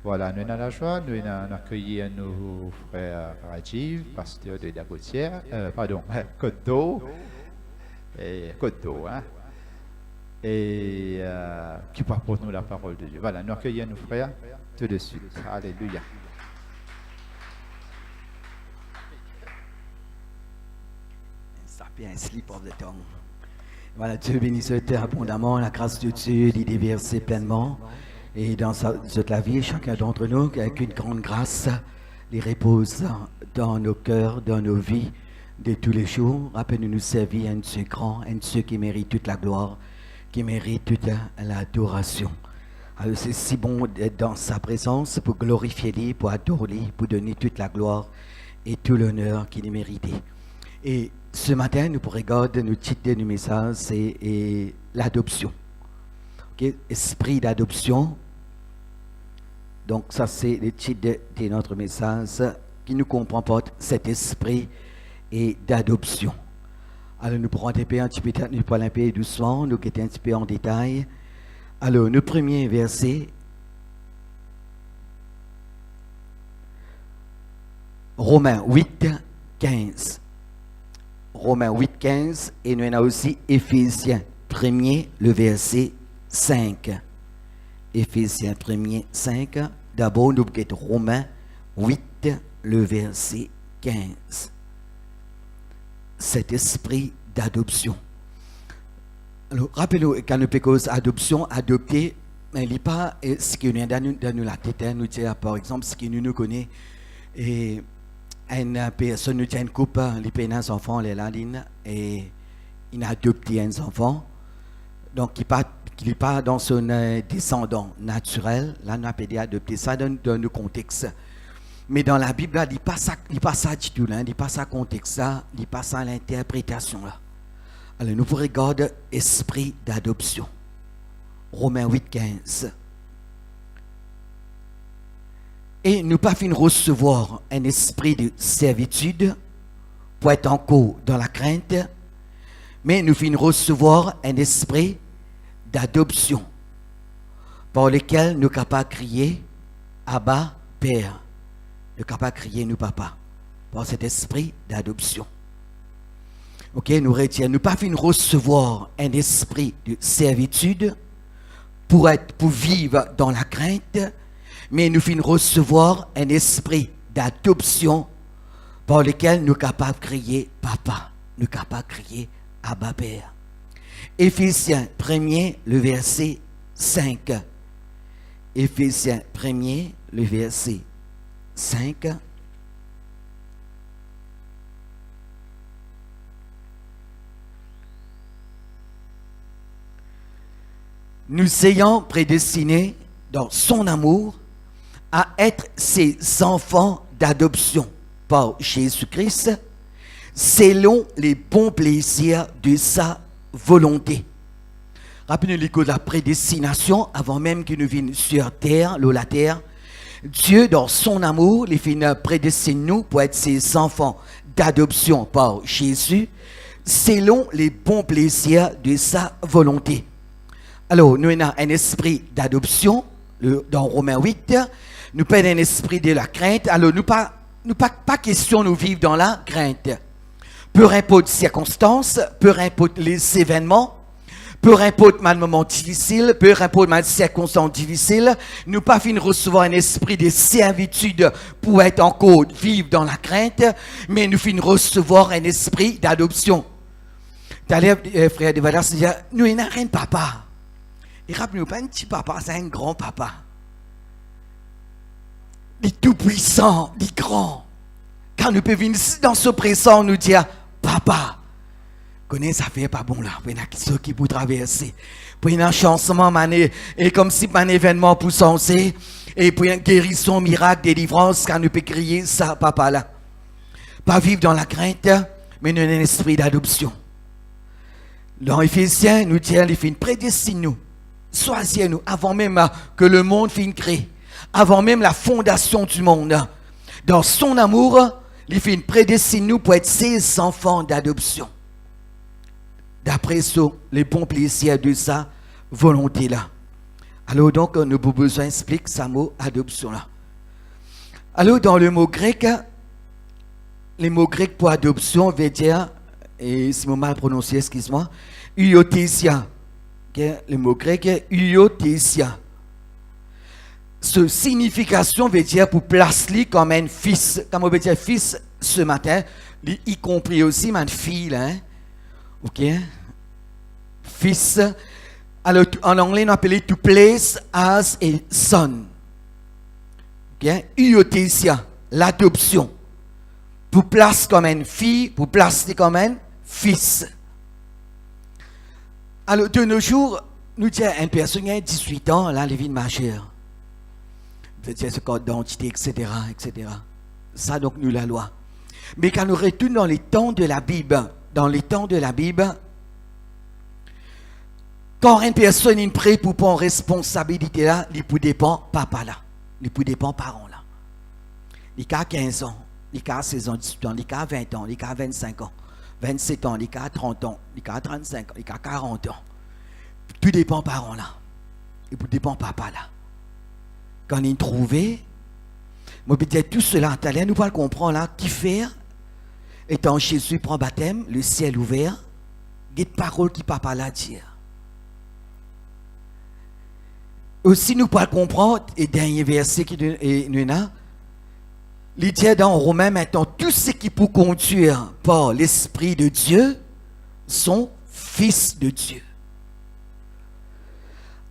Voilà, nous avons la joie, nous avons accueilli nos frères Rajiv, pasteur de Dagotière, Côte d'Eau, hein, et qui parle pour nous la parole de Dieu. Voilà, nous accueillons nos frères tout de suite. Alléluia. Sapien, slip of the tongue. Voilà, Dieu bénisse abondamment, la grâce de Dieu, il déverse pleinement. Et dans toute la vie, chacun d'entre nous, avec une grande grâce, les repose dans nos cœurs, dans nos vies de tous les jours. Afin de nous servir un Dieu grand, un Dieu qui mérite toute la gloire, qui mérite toute l'adoration. Alors c'est si bon d'être dans sa présence pour glorifier lui, pour adorer lui, pour donner toute la gloire et tout l'honneur qu'il est mérité. Et ce matin, nous pourrons regarder le titre du message, c'est l'adoption. Okay? Esprit d'adoption. Donc ça, c'est le titre de notre message qui nous comprend cet esprit et d'adoption. Alors nous pourrons un petit peu, nous parlons un peu doucement, nous quitter un petit peu en détail. Alors, le premier verset, Romains 8, 15. Romains 8, 15, et nous avons aussi Éphésiens 1er, le verset 5. Éphésiens 1er, 5. D'abord, nous avons Romains 8, le verset 15. Cet esprit d'adoption. Alors, rappelez-vous, quand nous parlons d'adoption, adopter, mais il n'est pas ce qui nous dans la tête, nous dit, par exemple, ce qui nous connaît, et une personne nous tient une coupe, il paye un enfant, il est là, et il a adopté un enfant, donc il n'est pas dans son descendant naturel, là, nous avons adopté ça dans le contexte. Mais dans la Bible, il n'est pas ça du tout, il n'est pas ça contexte, il n'est pas ça l'interprétation là. Alors, nous pourrons regarder esprit d'adoption. Romains 8, 15. Et nous pas fin recevoir un esprit de servitude pour être encore dans la crainte, mais nous fin recevoir un esprit d'adoption par lequel nous sommes capables de crier Abba, Père. Nous sommes capables de crier nous, Papa, par cet esprit d'adoption. Ok, nous retiens, nous pas fin recevoir un esprit de servitude pour vivre dans la crainte, mais nous fin recevoir un esprit d'adoption par lequel nous sommes capables de crier Papa, nous sommes capables de crier Abba Père. Éphésiens 1er, le verset 5. Éphésiens 1er, le verset 5. Nous ayons prédestinés dans son amour à être ses enfants d'adoption par Jésus-Christ, selon les bons plaisirs de sa volonté. Rappelez-vous de la prédestination, avant même que nous venions sur terre, la terre, Dieu, dans son amour, il prédestine nous pour être ses enfants d'adoption par Jésus, selon les bons plaisirs de sa volonté. Alors, nous avons un esprit d'adoption, dans Romains 8, nous avons un esprit de la crainte. Alors, nous pas question de vivre dans la crainte. Peu importe les circonstances, peu importe les événements, peu importe les moments difficiles, peu importe les circonstances difficiles, nous pas fin de recevoir un esprit de servitude pour être encore vivre dans la crainte, mais nous fin de recevoir un esprit d'adoption. T'as frère de Valère, nous n'avons rien de papa. Et rappelez-nous, pas un petit papa, c'est un grand papa. Il est tout puissant, il est grand. Quand nous pouvons venir dans ce présent, nous dire, papa, connais ça fait pas bon là, pour ceux qui peuvent traverser, pour un chancement, et comme si un événement pour sensé, et pour une guérison, miracle, délivrance, quand nous pouvons crier ça, papa là. Pas vivre dans la crainte, mais nous avons un esprit d'adoption. Dans Éphésiens, nous dit, il fait une prédestine nous. Choisissez-nous avant même que le monde finisse créé, avant même la fondation du monde. Dans son amour, il fait une prédestine nous pour être ses enfants d'adoption. D'après ça, les bons plaisirs de sa volonté là. Alors donc, nous avons besoin d'expliquer ce mot adoption là. Alors dans le mot grec, les mots grecs pour adoption veut dire, et si je mal prononcé, excuse-moi, huiothesia. Okay? Le mot grec, huiothesia. Cette signification veut dire pour placer comme un fils. Comme on veut dire fils ce matin, y compris aussi ma fille. Hein? Ok? Fils. Alors en anglais, on appelle to place as a son. Ok? Huiothesia, l'adoption. Pour placer comme une fille, pour placer comme un fils. Alors, de nos jours, nous disons une personne qui a 18 ans, là, elle vient de majeur. C'est ce code d'identité, etc., etc. Ça, donc, nous, la loi. Mais quand nous retournons dans les temps de la Bible, quand une personne est prête pour prendre responsabilité là, il peut dépendre papa là, il peut dépendre parents là. Il a 15 ans. Il a 16 ans, 18 ans, il a 20 ans, il a 25 ans, 27 ans, il a 30 ans, il a 35 ans, il a 40 ans. Tout dépend parents là. Et tout dépend papa là. Quand il est trouvé, moi peut-être tout cela, nous pas le comprendre là, qui faire, étant Jésus prend baptême, le ciel ouvert, des paroles qui papa là dire. Aussi nous pas le comprendre, et dernier verset qui nous a, il dit dans Romains maintenant, tous ceux qui pour conduire par l'Esprit de Dieu sont fils de Dieu.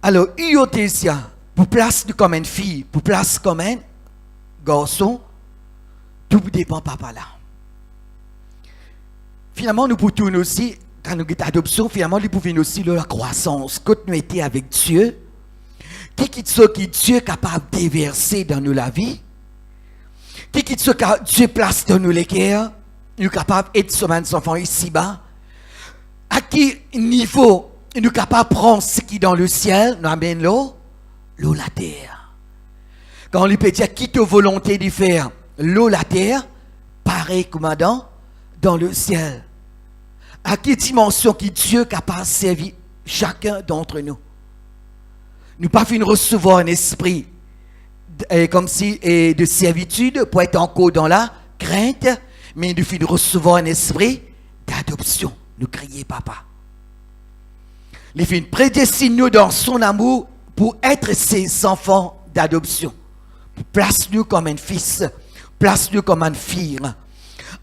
Alors, huiothesia, pour place comme une fille, pour place comme un garçon, tout dépend papa là. Finalement, nous pouvons aussi, quand nous avons adoption, finalement, nous pouvons aussi la croissance. Quand nous étions avec Dieu, qui Dieu est capable de déverser dans nous la vie, qui Dieu place dans nous les cœurs, nous sommes capables d'être sur nos enfants ici-bas, à quel niveau nous sommes capables de prendre ce qui est dans le ciel, nous amène l'eau, la terre. Quand on lui peut dire, qui te volonté de faire l'eau, la terre, pareil comme dans le ciel. À quelle dimension qui Dieu est capable de servir chacun d'entre nous. Nous pas fait recevoir un esprit comme si de servitude pour être encore dans la crainte, mais nous fait recevoir un esprit d'adoption. Nous crier papa. Il fait prédestine nous dans son amour pour être ses enfants d'adoption. Place-nous comme un fils, place-nous comme une fille.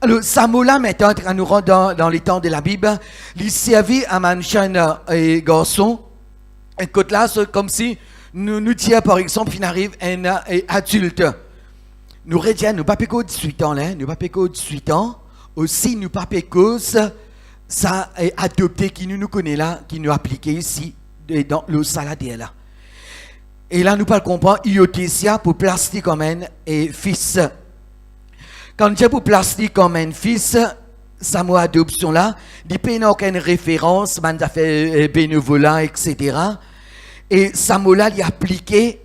Alors, ça mot-là, maintenant, quand nous rentrons dans les temps de la Bible, il servit à un jeune garçon. Écoute là, c'est comme si nous disions, par exemple, il arrive un adulte. Nous retenons, nous pas péco 18 ans, là, nous pas péco 18 ans. Aussi, nous pas péco ça est adopté qui nous connaît là, qui nous appliqué ici, dans le saladier là. Et là, nous pas le comprendre, huiothesia pour placer comme un fils. Quand Dieu pour placer comme un fils, ça mot adoption là, il n'y a pas aucune référence, man a fait bénévolat, etc. Et ça mot là, il est appliqué,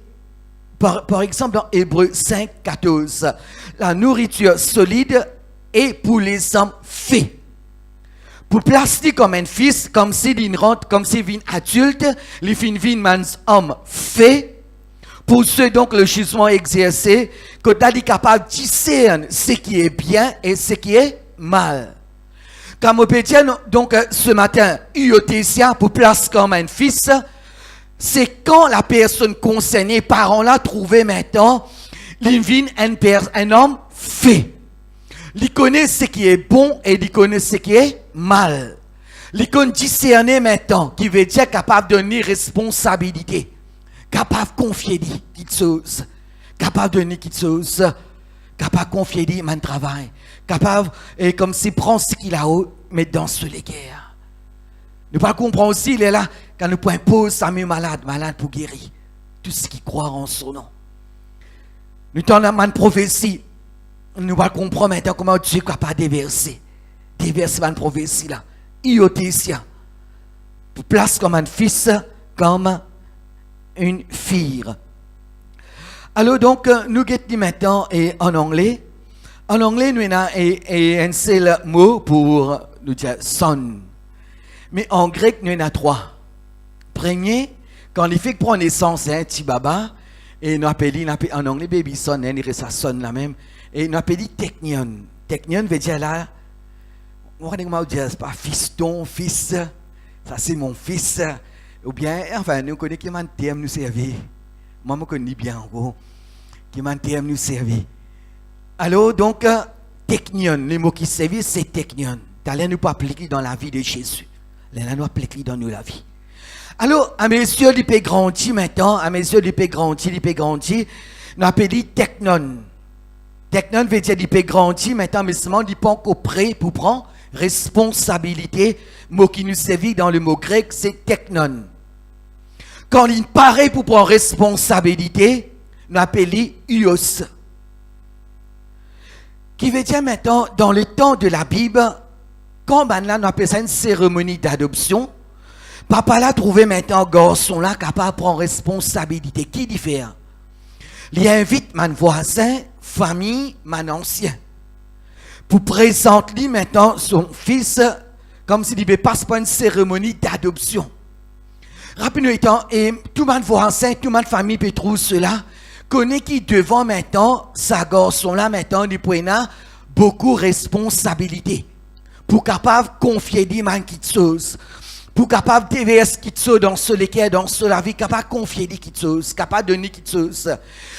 par exemple, dans Hébreux 5, 14. La nourriture solide est pour les hommes faits. Pour placer comme un fils, comme s'il rentre, comme s'il vient adulte, il vient un homme fait. Pour ceux donc le jugement exercé, que tu es capable de discerner ce qui est bien et ce qui est mal. Comme on peut dire, donc ce matin, huiothesia pour place comme un fils, c'est quand la personne concernée, parents là, trouvé maintenant, il vient un homme fait. Il connaît ce qui est bon et il connaît ce qui est mal. Il connaît discerner maintenant, qui veut dire capable de donner responsabilité. Capable de confier quelque chose, capable de donner quelque chose, capable de confier mon travail, capable, et comme si prendre ce qu'il a haut, mettre dans ce guerres. Nous pas comprendre aussi, il est là, quand nous imposons sa malade pour guérir. Tout ce qui croit en son nom. Nous avons une prophétie. Nous pas comprendre maintenant comment Dieu est capable de déverser une prophétie là. Huiothesia. Pour place comme un fils, comme une fille. Alors donc, nous guettons maintenant en anglais. En anglais, nous avons un seul mot pour nous dire son. Mais en grec, nous avons trois. Premier, quand les filles prennent naissance, c'est un petit baba, et nous appelons en anglais baby son, ça sonne la même, et nous appelons technion. Technion veut dire là, on va dire, c'est pas fiston, fils, ça c'est mon fils, ou bien, enfin, nous connaissons qui m'a terme nous servir. Moi, je connais bien, en gros, qui m'a terme nous servir. Alors, donc, technion, le mot qui servait, c'est technion. T'allais nous pas appliquer dans la vie de Jésus. Là, nous appliquer dans nous la vie. Alors, à mes yeux, il peut grandir maintenant, à mes yeux, il peut grandir, nous appelons technon. Technon veut dire qu'il peut grandir maintenant, mais seulement il peut encore prêt pour prendre responsabilité. Mot qui nous servit dans le mot grec, c'est technon. Quand il paraît pour prendre responsabilité, nous appelons ios. Qui veut dire maintenant, dans le temps de la Bible, quand maintenant nous appelons ça une cérémonie d'adoption, papa là trouvé maintenant un garçon là capable de prendre responsabilité. Qui dit faire? Il invite mon voisin, famille, mon ancien, pour présenter maintenant son fils comme s'il ne passe pas une cérémonie d'adoption. Rapidement étant, et tout le monde voisin, tout le monde famille peut trouver cela, connaît qui devant maintenant, sa garçon là maintenant, il prend beaucoup de responsabilités pour capable de confier des mains qui chose. Pour capable de déverser ce qui te dans ce lesquels, dans ce la vie, capable de confier des qui te capable de donner qui te.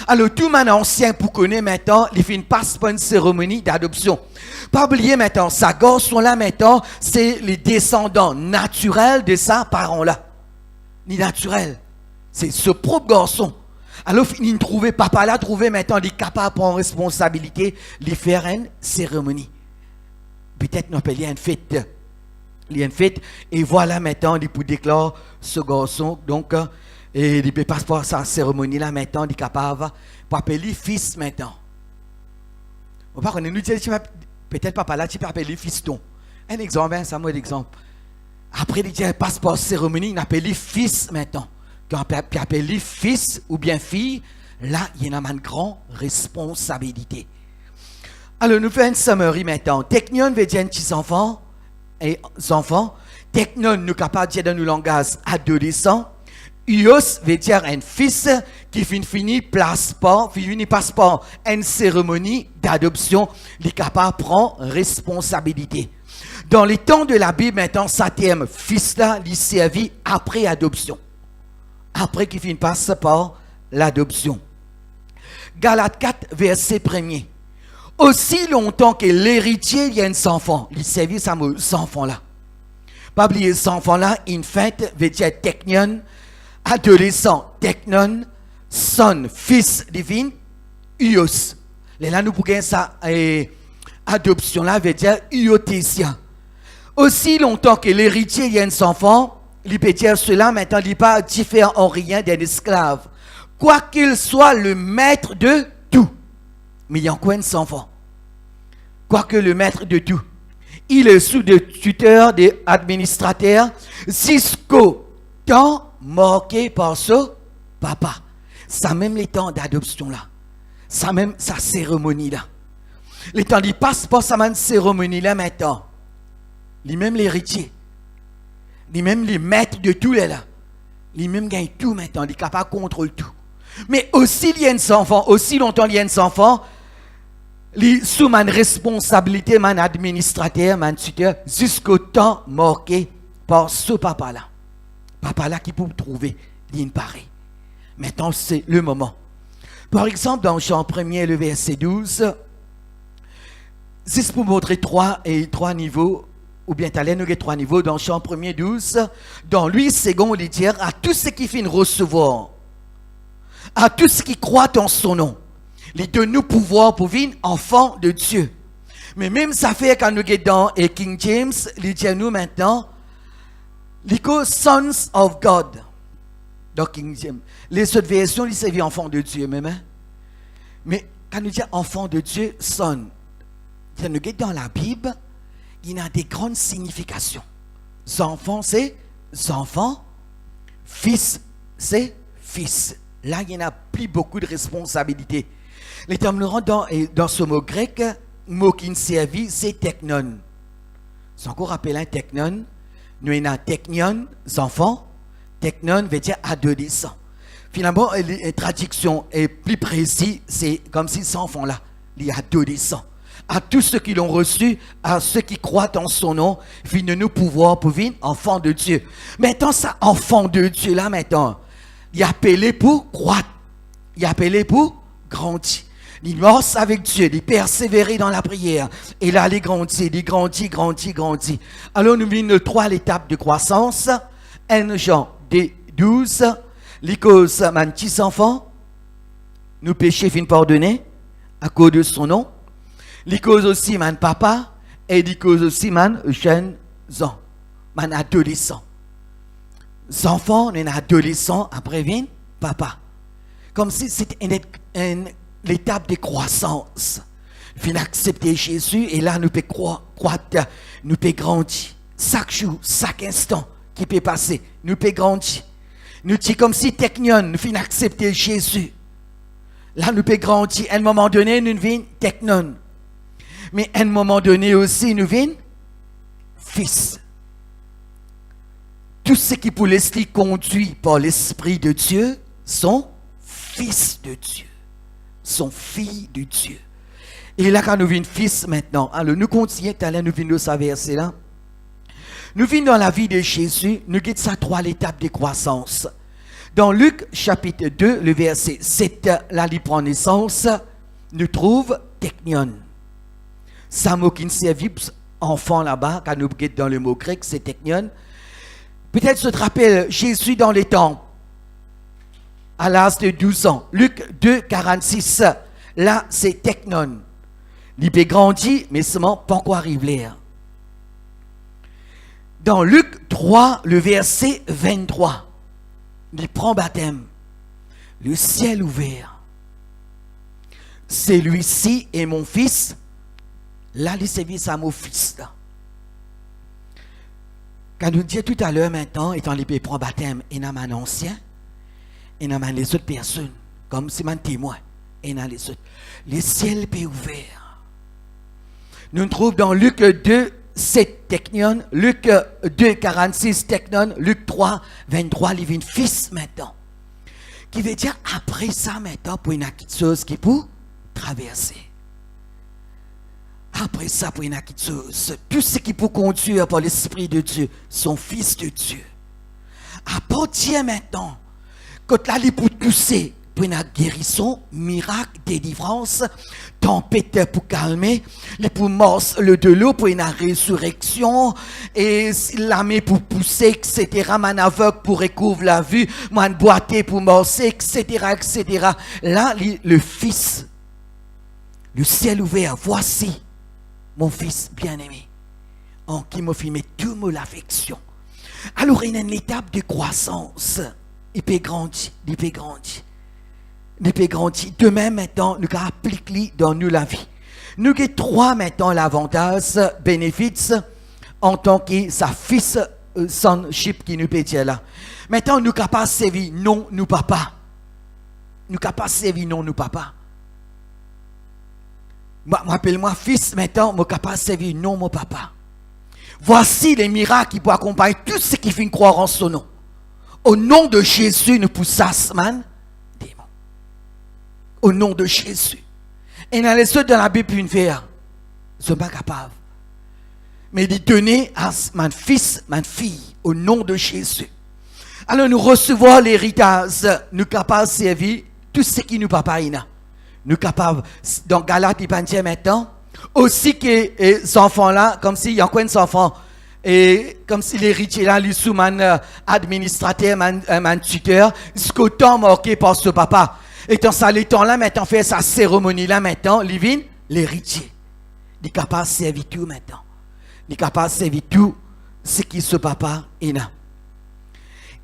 Alors, tout mon ancien pour connaître maintenant, il fait une passe pas une cérémonie d'adoption. Pas oublier maintenant, sa garçon là maintenant, c'est les descendants naturels de sa parent là. Ni naturel. C'est ce propre garçon. Alors, il trouvait, papa là, trouvé maintenant, il est capable de prendre responsabilité, de faire une cérémonie. Peut-être nous appelons une fête. Il y a une fête, et voilà maintenant, il peut déclarer ce garçon, donc, et il peut passer par sa cérémonie là maintenant, il est capable pour appeler fils maintenant. On va nous dire, peut-être papa là, tu peux appeler fiston. Un exemple, ça moi l'exemple. Après, il passe par cérémonie, il appelle fils maintenant. Quand on appelle fils ou bien fille, là, il y a une grande responsabilité. Alors, nous faisons une summary maintenant. Technion veut dire un petit enfant. Et enfants, technon nous capable de dire dans nos langages adolescents, ios veut dire un fils qui finit passe pas une cérémonie d'adoption, il est capable de prendre responsabilité. Dans les temps de la Bible maintenant, ça terme fils là, il servi après adoption. Après qu'il passe par l'adoption. Galates 4 verset 1er. Aussi longtemps que l'héritier vient sans enfant, il servit ça aux enfants là. Pas oublier ces enfants là, une fête veut dire technion, adolescent technon, son, fils divin, ios. Là nous pouvons ça, adoption là veut dire iotésia. Aussi longtemps que l'héritier vient sans enfant, il peut dire cela maintenant, il n'est pas différent en rien d'un esclave. Quoi qu'il soit le maître de tout. Mais il y a encore un enfant. Quoique le maître de tout. Il est sous de tuteur, des administrateurs, jusqu'au temps marqué par ce papa. Ça même les temps d'adoption là. Ça même sa cérémonie là. Les temps il passe pas sa même cérémonie là maintenant. Les mêmes l'héritier. Les mêmes les maîtres de tout là. Les mêmes gagnent tout maintenant. Les capables contrôlent tout. Mais aussi il y a un enfant, aussi longtemps il y a un enfant, sous ma responsabilité, mon administrateur, mon tuteur, jusqu'au temps marqué par ce papa-là. Papa-là qui peut trouver, il paraît. Maintenant, c'est le moment. Par exemple, dans Jean 1er, le verset 12, juste pour montrer trois niveaux, ou bien t'allais nous 3 niveaux, dans Jean 1er 12, dans lui, second, il dit à tous ceux qui finissent recevoir, à tous ceux qui croient en son nom, il donne nous pouvoir pour vivre enfants de Dieu. Mais même ça fait quand nous sommes dans et King James, il dit à nous maintenant, les sons of God. Dans King James. Les autres versions, ils servent enfants de Dieu même. Hein? Mais quand nous disons enfants de Dieu, son, quand nous sommes dans la Bible, il y a des grandes significations. Enfants, c'est enfants. Fils, c'est fils. Là, il y en a plus beaucoup de responsabilités. Les termes dans ce mot grec, mot qui nous servit, c'est technon. C'est encore appelé un technon. Nous avons technion, enfants, Technon veut dire adolescent. Finalement, la traduction est plus précise, c'est comme si cet enfant-là, il est adolescent. À tous ceux qui l'ont reçu, à ceux qui croient en son nom, fin de nous pouvoir pour venir enfant de Dieu. Maintenant, ça, enfant de Dieu, là, maintenant, il est appelé pour croître. Il est appelé pour grandir. Il marche avec Dieu, il persévérer dans la prière. Et là, il grandit, grandit. Alors, nous venons de 3 étapes de croissance. 1 Jean 12, les causes, man, petits enfants, nous péchés fin pardonnés, à cause de son nom. Les causes aussi, man, papa, et les causes aussi, man, jeunes ans, man, adolescents. Les enfants, les adolescents, après viennent, papa. Comme si c'était l'étape de croissance. Nous pouvons accepter Jésus et là nous pouvons croître, nous pouvons grandir. Chaque jour, chaque instant qui peut passer, nous pouvons grandir. Nous sommes comme si technion, nous pouvons accepter Jésus. Là nous pouvons grandir. À un moment donné, nous venons technon. Mais à un moment donné aussi, nous venons fils. Tout ce qui pour l'esprit conduit par l'Esprit de Dieu sont fils de Dieu, sont filles de Dieu. Et là, quand nous venons fils maintenant, alors nous continuons, nous venons de ce verset-là. Nous venons dans la vie de Jésus, nous guidons ça 3 étapes de croissance. Dans Luc chapitre 2, le verset 7, là, il prend naissance, nous trouve technion. Ça mot qui servit enfant là-bas, quand nous guidons dans le mot grec, c'est technion. Peut-être se rappelle Jésus dans les temples. À l'âge de 12 ans. Luc 2, 46. Là, c'est technon. Il peut grandir, mais seulement pas encore arrivé là. Dans Luc 3, le verset 23, il prend baptême. Le ciel ouvert. Celui-ci est mon fils. Là, il servit à mon fils. Là. Quand nous disons tout à l'heure maintenant, étant il peut prendre baptême, il y a un ancien. Et dans les autres personnes, comme si un témoin, et dans les autres. Le ciel est ouvert. Nous nous trouvons dans Luc 2, 7 technion, Luc 2, 46 technion, Luc 3, 23, il y a un fils maintenant. Qui veut dire, après ça maintenant, pour une chose qui peut traverser. Après ça, pour une chose, tout ce qui peut conduire par l'Esprit de Dieu, son Fils de Dieu. À partir maintenant, quand là, il peut pousser pour une guérison, miracle, délivrance, tempête pour calmer, il peut morceler de l'eau pour une résurrection, et la main pour pousser, etc., man aveugle pour recouvrir la vue, man boité pour morcer, etc., etc. Là, le Fils, le ciel ouvert, voici mon Fils bien-aimé, en qui m'a fait tout mon affection. Alors, il y a une étape de croissance. Il peut grandir, il peut grandir. Il peut grandir. Demain, maintenant, nous appliquons dans nous la vie. Nous avons 3 maintenant l'avantage, bénéfices, en tant que sa fils, sonship qui nous peut dire là. Maintenant, nous sommes capables de servir non, nous papa. Nous sommes capables de servir non, nous papa. M'appelle-moi fils, maintenant, je suis capable de servir non, mon papa. Voici les miracles qui peuvent accompagner tout ce qui fait croire en son nom. Au nom de Jésus, nous poussons man, démon. Au nom de Jésus. Et dans les autres dans la Bible, une faire. Ils ne sont pas capables. Mais de donner à mon fils, ma fille, au nom de Jésus. Alors nous recevons l'héritage, nous sommes capables de servir tout ce qui nous papa ina. Nous sommes capables, dans Galates, il dit maintenant, aussi que ces enfants-là, comme s'il y a encore un enfant, et comme si l'héritier là, lui sous man administrateur, man tuteur, ce qu'autant marqué par ce papa. Et dans ça, les temps là, maintenant, fait sa cérémonie là, maintenant, Livine, l'héritier. Il est capable de servir tout maintenant. Il est capable de servir tout ce qui ce papa est là.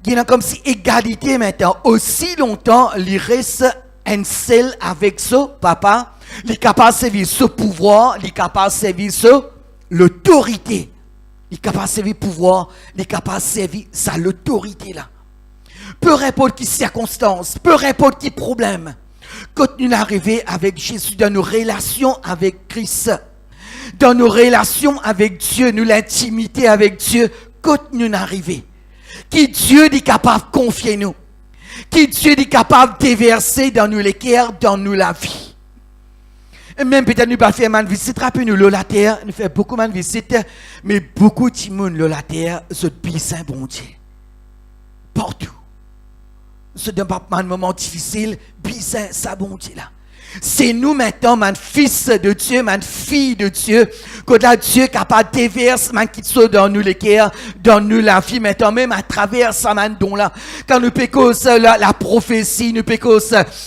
Il y a comme si égalité maintenant. Aussi longtemps, il reste un seul avec ce papa. Il est capable de servir ce pouvoir. Il est capable de servir ce l'autorité. Il est capable de servir le pouvoir. Il est capable de servir sa l'autorité là. Peu importe qui circonstance, peu importe qui problème. Quand nous arrivons avec Jésus dans nos relations avec Christ, dans nos relations avec Dieu, nous l'intimité avec Dieu, quand nous arrivons, qui Dieu est capable de confier nous, qui Dieu est capable de déverser dans nous les cœurs, dans nous la vie. Et même peut-être nous pas faire une visite, rappelez-nous, la terre, nous fait beaucoup de visites, mais beaucoup de monde la terre, ce puissant bon Dieu. Partout. C'est un moment difficile, puissant, ça bon Dieu là. C'est nous maintenant, man fils de Dieu, man fille de Dieu, que là Dieu capable de déverser, man qui soit dans nous les cœurs, dans nous la vie, maintenant même à travers ça, man don là. Quand nous pécons la prophétie, nous pécons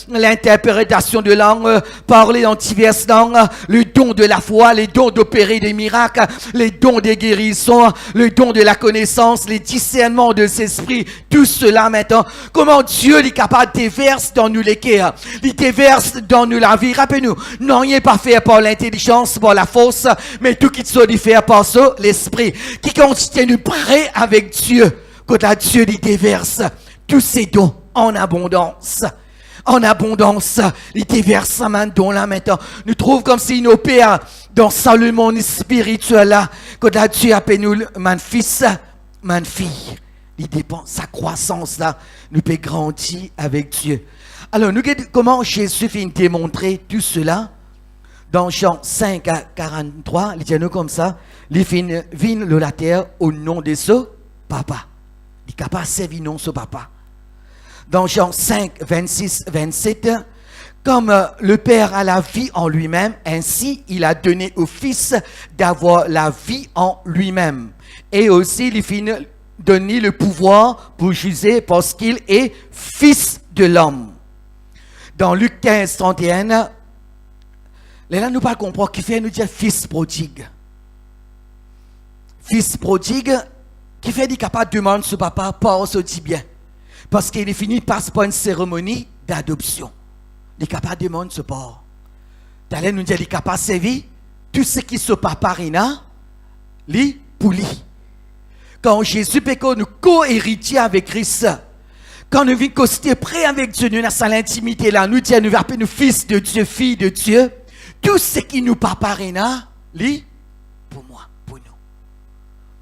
l'interprétation de langue, parler dans diverses langues, le don de la foi, les dons d'opérer des miracles, les dons des guérisons, le don de la connaissance, les discernements de l'esprit, tout cela maintenant. Comment Dieu est capable de déverser dans nous les cœurs, il déverse dans nous la vie. Rappelez-nous, non rien pas fait par l'intelligence, par la force, mais tout qui soit fait par ça, l'esprit, qui continue prêt avec Dieu, quand la Dieu lui déverse tous ses dons en abondance. En abondance, il déverse dons là maintenant. Nous trouvons comme s'il opère dans ça le monde spirituel là, quand la Dieu appelle nous, man fils, man fille. Il dépend sa croissance là, nous peut grandir avec Dieu. Alors, nous regardons comment Jésus vient démontrer tout cela dans Jean 5 à 43. Il dit nous comme ça, il vient la terre au nom de ce papa. Il est capable de servir non ce papa. Dans Jean 5, 26, 27, comme le Père a la vie en lui-même, ainsi il a donné au Fils d'avoir la vie en lui-même. Et aussi, il vient donner le pouvoir pour juger parce qu'il est Fils de l'homme. Dans Luc 15, 31, là, nous pas comprendre qui fait nous dire fils prodigue. Fils prodigue, qui fait dit capable de demander ce papa par ce dit bien. Parce qu'il est fini par une cérémonie d'adoption. Il est capable de demander ce papa. D'aller nous dire qu'il est capable de servir tout ce qui se papa rina, lui pour lui. Quand Jésus péco nous co-héritiers avec Christ. Quand nous vivons côté près avec Dieu, nous avons l'intimité là, nous disons, nous appelons nous fils de Dieu, filles de Dieu. Tout ce qui nous prépare là, lui, pour moi, pour nous.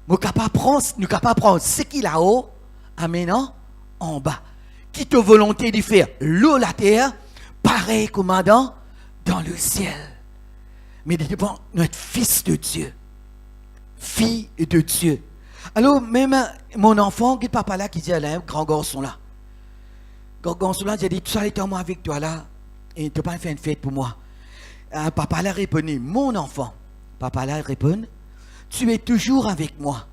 Nous sommes capables de prendre ce qu'il a haut, amenant en bas. Qui te volonté de faire l'eau, la terre, pareil commandant dans le ciel. Mais bon, notre fils de Dieu, fille de Dieu. Alors, même mon enfant, qui papa là, qui dit à un grand garçon là. Gonsola, j'ai dit, tu allais moi avec toi là, et tu n'as pas fait une fête pour moi. Papa là répondit, mon enfant, papa là répond, tu es toujours avec moi.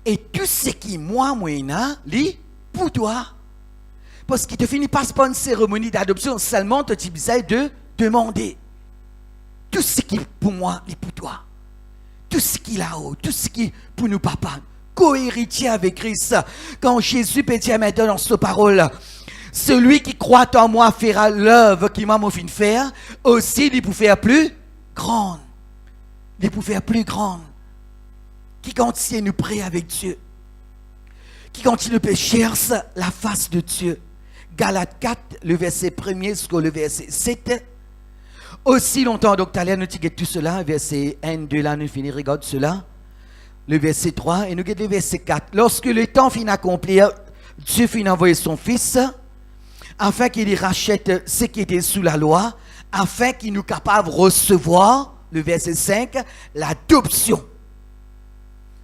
Et tout ce qui, moi, lit pour toi. Parce qu'il te finit pas une cérémonie d'adoption, seulement tu as de demander. Tout ce qui pour moi, lit pour toi. Tout ce qui est là-haut, tout ce qui est pour nous, papa. Co-héritier avec Christ. Quand Jésus peut dire maintenant dans cette parole, celui qui croit en moi fera l'œuvre qui m'a fait faire, aussi il peut faire plus grande. Il peut faire plus grande. Qui continue nous prier avec Dieu. Qui continue de chercher la face de Dieu. Galates 4, le verset 1er jusqu'au verset 7. Aussi longtemps, donc, tout à l'heure, nous disons tout cela, verset 1, 2, là, nous finissons, regarde cela. Le verset 3, et nous regardons le verset 4. Lorsque le temps finit d'accomplir, Dieu finit d'envoyer son Fils, afin qu'il rachète ce qui était sous la loi, afin qu'il nous capable de recevoir, le verset 5, l'adoption.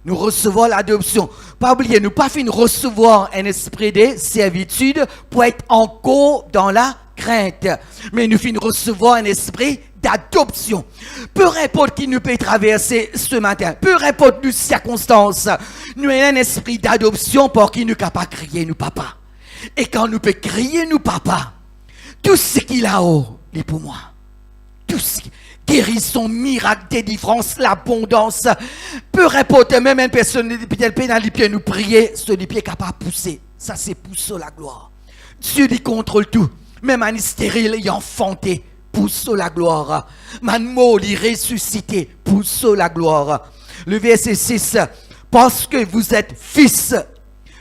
Nous recevons l'adoption. Pas oublier, nous pas finir recevoir un esprit de servitude pour être encore dans la crainte. Mais nous finissons recevoir un esprit d'adoption. Peu importe qui nous peut traverser ce matin, peu importe les circonstances, nous avons un esprit d'adoption pour qui nous capable de crier nous papa. Et quand nous peut crier nous papa, tout ce qu'il a haut est pour moi. Tout ce qui guérison, miracle, délivrance, l'abondance. Peu importe, même une personne peut-être dans les pieds nous prier, ce les pieds capable de pousser. Ça c'est pousser la gloire. Dieu lui contrôle tout. Même un stérile, il enfanté, pousse la gloire. Man mort, il ressuscité, pousse la gloire. Le verset 6, parce que vous êtes fils,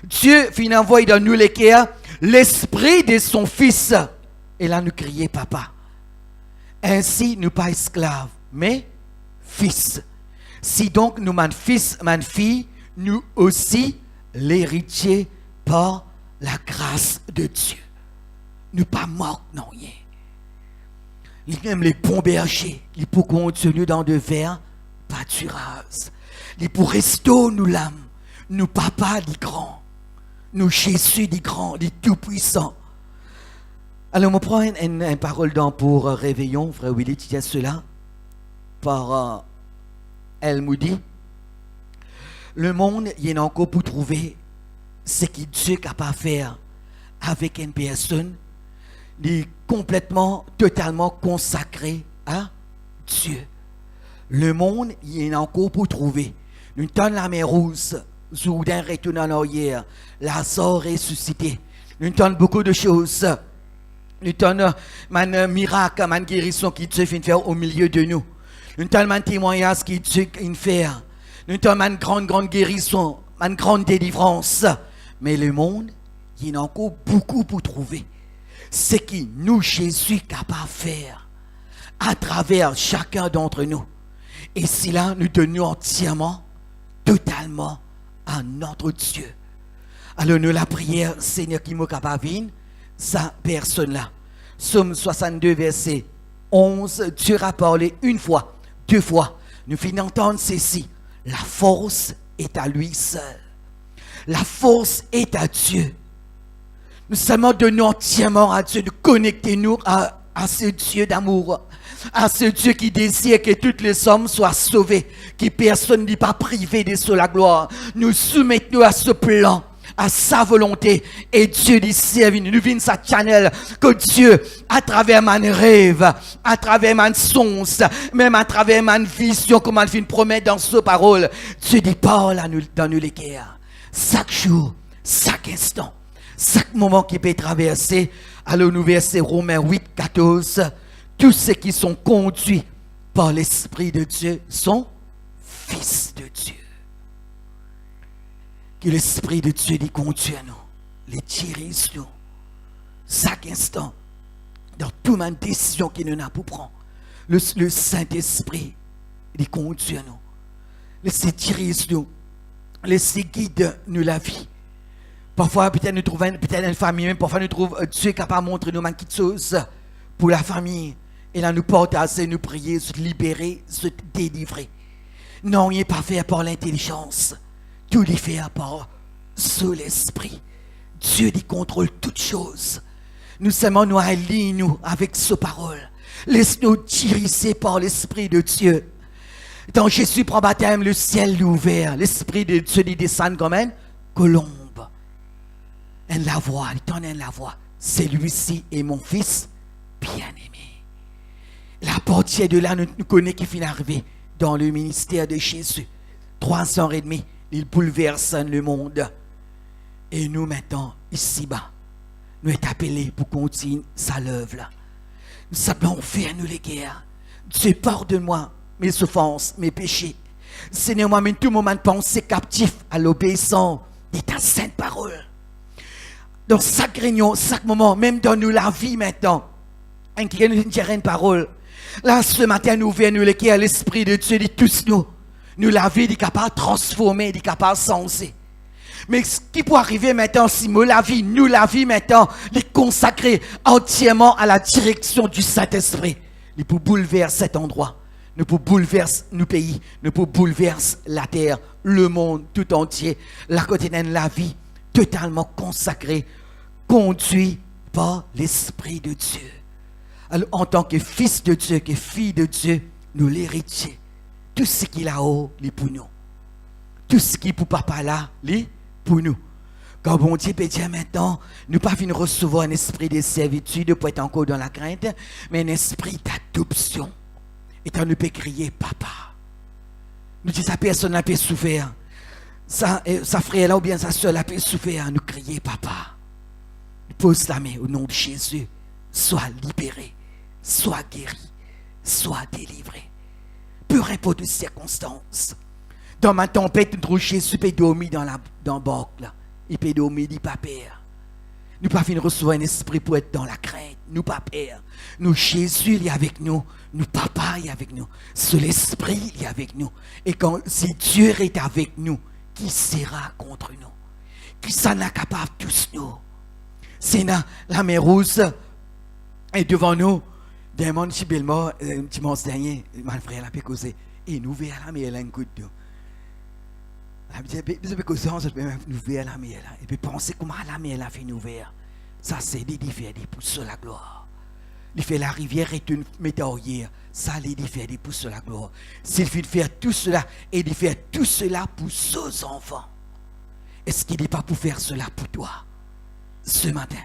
Dieu finit envoyer dans nous les cœurs l'esprit de son fils. Et là, nous crions papa. Ainsi, nous pas esclaves, mais fils. Si donc nous man fils, man fille, nous aussi l'héritier par la grâce de Dieu. Nous pas manquons non rien. Même les bons bergers, ils pour continuer dans de verts pâturages. Ils pour rester nous l'âme. Nous papa dit grand. Nous Jésus dit grand, dit tout puissant. Alors, je prends une parole dans pour réveillon, frère Willy, tu dis cela. Par elle me dit, le monde, il y a encore pour trouver ce que Dieu est capable de faire avec une personne, il est complètement, totalement consacré à Dieu. Le monde, il y a encore pour trouver. Nous tenons la mer rouge, Jourdain retourne en arrière, Lazare ressuscité. Nous tenons beaucoup de choses. Nous tenons un miracle, une guérison qui Dieu fait faire au milieu de nous. Nous avons un témoignage qui Dieu fait. Nous avons une grande guérison, une grande délivrance. Mais le monde, il y a encore beaucoup pour trouver. Ce qui nous, Jésus, est capable de faire à travers chacun d'entre nous. Et si là, nous donnons entièrement, totalement à notre Dieu. Alors nous, la prière, Seigneur, qui m'a capable de venir, sa personne-là. Psaume 62, verset 11, Dieu a parlé une fois, deux fois. Nous finissons d'entendre ceci. La force est à lui seul. La force est à Dieu. Nous seulement donnons entièrement à Dieu de connecter nous à ce Dieu d'amour, à ce Dieu qui désire que toutes les hommes soient sauvés, que personne n'est pas privé de la gloire. Nous soumettons à ce plan, à sa volonté, et Dieu dit servir. Nous venons sa channel, que Dieu, à travers mon rêve, à travers mon songe, même à travers mon vision, comme il fait une promesse dans sa parole, Dieu dit parle à nous, dans nous les cœurs. Chaque jour, chaque instant, chaque moment qui peut traverser. Alors nous versons Romains 8, 14. Tous ceux qui sont conduits par l'Esprit de Dieu sont fils de Dieu. Que l'Esprit de Dieu les conduit à nous, les dirige nous, chaque instant, dans toute ma décision qu'il nous a pour prendre. Le Saint-Esprit les conduit à nous, laissez dirige nous, laissez guide nous la vie. Parfois, peut-être nous trouvons peut-être une famille, même parfois nous trouvons Dieu capable de montrer nous quelque chose pour la famille. Et là, nous porter à nous prier, se libérer, se délivrer. Non, il n'est pas fait par l'intelligence. Tout est fait par sous l'esprit. Dieu qui contrôle toutes choses. Nous seulement nous alignons avec sa parole. Laisse-nous diriger par l'Esprit de Dieu. Quand Jésus prend baptême, le ciel est ouvert. L'Esprit de Dieu descend comme une colombe. Elle la voix, il donne la voix. Celui-ci est mon fils bien-aimé. La portière de là, nous connaissons qui finit arrivé dans le ministère de Jésus. 3 ans et demi, il bouleverse le monde. Et nous maintenant, ici-bas, nous sommes appelés pour continuer sa œuvre là. Nous savons faire nous les guerres. Dieu pardonne-moi mes souffrances, mes péchés. Seigneur, moi, tout moment de pensée captif à l'obéissance de ta sainte parole. Dans chaque réunion, chaque moment, même dans nous la vie maintenant, en qui nous dire une parole. Là, ce matin, nous venons nous l'équer à l'Esprit de Dieu, de tous nous. Nous la vie, est capable de transformer, est capable de senser. Mais ce qui peut arriver maintenant, si nous la vie maintenant, est consacrée entièrement à la direction du Saint-Esprit. Nous pouvons bouleverser cet endroit. Nous pouvons bouleverser nos pays. Nous pouvons bouleverser la terre, le monde tout entier. La quotidienne, la vie, totalement consacrée, conduit par l'Esprit de Dieu. Alors, en tant que fils de Dieu, que fille de Dieu, nous l'héritiers. Tout ce qu'il a haut, il est pour nous. Tout ce qui est pour papa là, il est pour nous. Quand bon Dieu peut dire maintenant, nous pas venir recevoir un esprit de servitude pour être encore dans la crainte, mais un esprit d'adoption. Et quand nous peut crier papa. Nous disons sa personne n'a pas souffert. Sa frère là ou bien sa soeur n'a pas souffert. Nous crier papa. Nous pose la main au nom de Jésus. Sois libéré, sois guéri, sois délivré. Peu importe les circonstances. Dans ma tempête, nous trouvons Jésus peut dormir dans le bac là. Il peut dormir, il pas peur. Nous pas venir recevoir un esprit pour être dans la crainte. Nous pas peur. Nous Jésus il est avec nous. Nous papa il est avec nous. C'est l'esprit il est avec nous. Et quand si Dieu est avec nous, qui sera contre nous? qui s'en est capable tous nous. C'est la mer Rouge est devant nous. D'un monde qui bellement, dimanche dernier, mon frère l'a causé. Et nous verrons la mer un coup de nous. Je vais causer, on peut nous verrons la mer. Et puis penser comment la mer a fait nous voir. Ça, c'est des différents pour la gloire. Il fait la rivière est une météorière. Ça, les différents pour la gloire. S'il fait faire tout cela, et il fait tout cela pour ses enfants. Est-ce qu'il n'est pas pour faire cela pour toi ce matin?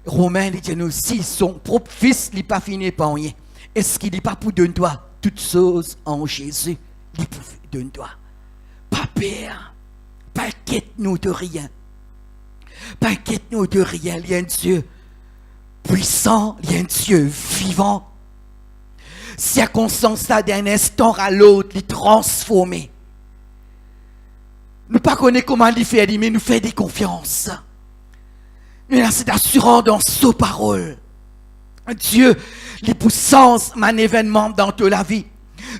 Romain dit nous, si son propre fils n'est pas fini par rien, est-ce qu'il n'est pas pour donner toi toutes choses en Jésus? Il pour donner toi. Pas peur, pas inquiète-nous de rien. Pas inquiète-nous de rien. Il y a un Dieu puissant, il y a un Dieu vivant. Circonstance là d'un instant à l'autre, il transformé. Nous ne connaissons pas comment il fait, mais nous fait des confiances. Nous avons cette assurance dans sa parole. Dieu, les puissances, mon événement dans toute la vie.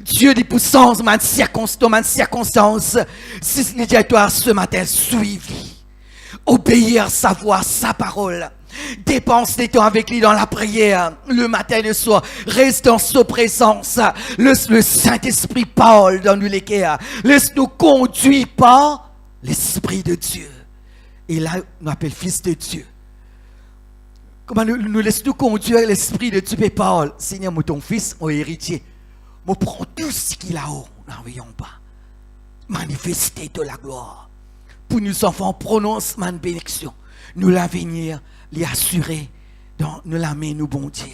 Dieu, les puissances, ma circonstance. Si les directeurs ce matin suivi, obéir sa voix, sa parole. Dépense des temps avec lui dans la prière, le matin et le soir. Reste dans sa présence. Laisse le Saint-Esprit parle dans nous les cœurs. Laisse-nous conduire par l'Esprit de Dieu. Et là, on appelle Fils de Dieu. Comment nous laisse-nous conduire l'Esprit de Dieu et parle. Seigneur, moi ton Fils, mon héritier. Moi prends tout ce qu'il a haut. N'en voyons pas. Manifester de la gloire. Pour nous enfants, prononce ma bénédiction. Nous l'avenir, les assurer dans nous la main, nous bon Dieu.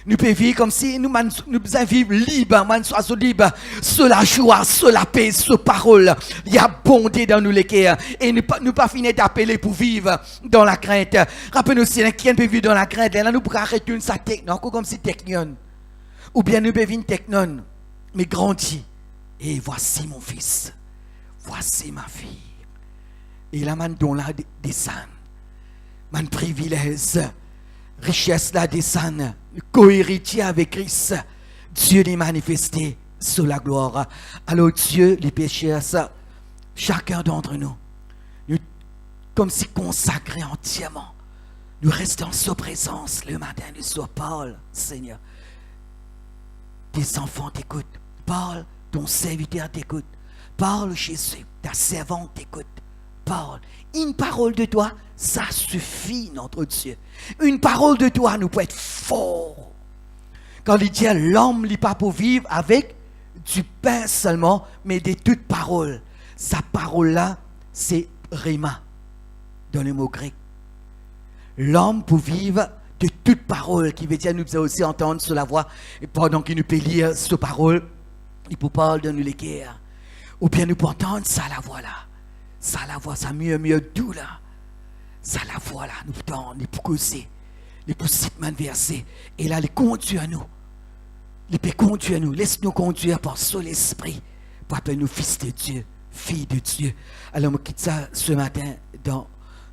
Nous pouvons vivre comme si nous vivons libres, nous soyons libres, sur la joie, sur la paix, sur parole. Il y a bonté dans nous les cœurs. Et nous pas finir d'appeler pour vivre dans la crainte. Rappelez-nous si quelqu'un peut vivre dans la crainte, là nous pouvons arrêter une sa technon, comme si technon. Ou bien nous pouvons vivre technon, mais grandit. Et voici mon fils, voici ma fille. Et là, man don là descend. Man privilège, richesse là descend, co-héritier avec Christ. Dieu est manifesté sur la gloire. Alors Dieu, les péchés, ça, chacun d'entre nous, comme si consacrés entièrement, nous restons en sa présence le matin du soir. Parle, Seigneur. Tes enfants t'écoutent. Parle, ton serviteur t'écoute. Parle, Jésus, ta servante t'écoute. Parle. Une parole de toi, ça suffit, notre Dieu. Une parole de toi nous peut être fort. Quand il dit l'homme n'est pas pour vivre avec du pain seulement, mais de toutes paroles. Sa parole-là, c'est rhéma, dans le mot grec. L'homme pour vivre de toutes paroles, qui veut dire nous pouvons aussi entendre sur la voix, et pendant qu'il nous peut lire cette parole, il peut parler de nous les guerres. Ou bien nous pouvons entendre ça la voix là. Ça la voix, ça mieux doux là. Ça la voix là, nous pouvons les pousser, les pousser verser. Et là, les conduire à nous. Les peut conduire à nous. Laisse-nous conduire par son esprit. Pour appeler nous fils de Dieu, fille de Dieu. Alors, on quitte ça ce matin dans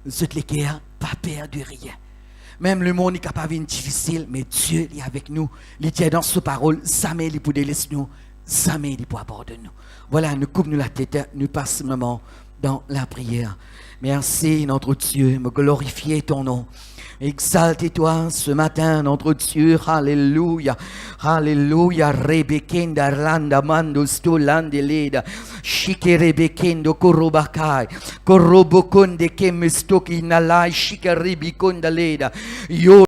cette l'équerre, pas peur de rien. Même le monde est capable de difficile, mais Dieu est avec nous. Il tient dans sa parole, jamais il peut laisser nous, jamais il peut aborder nous. Voilà, nous coupe nous la tête, nous passons le moment dans la prière. Merci notre Dieu, me glorifier ton nom. Exalte-toi ce matin, notre Dieu, alléluia, alléluia, rebekenda randa mando stolande leda, shike rebekendo korobakai, korobokonde kemestoki nalai, shike rebikonda leda, yo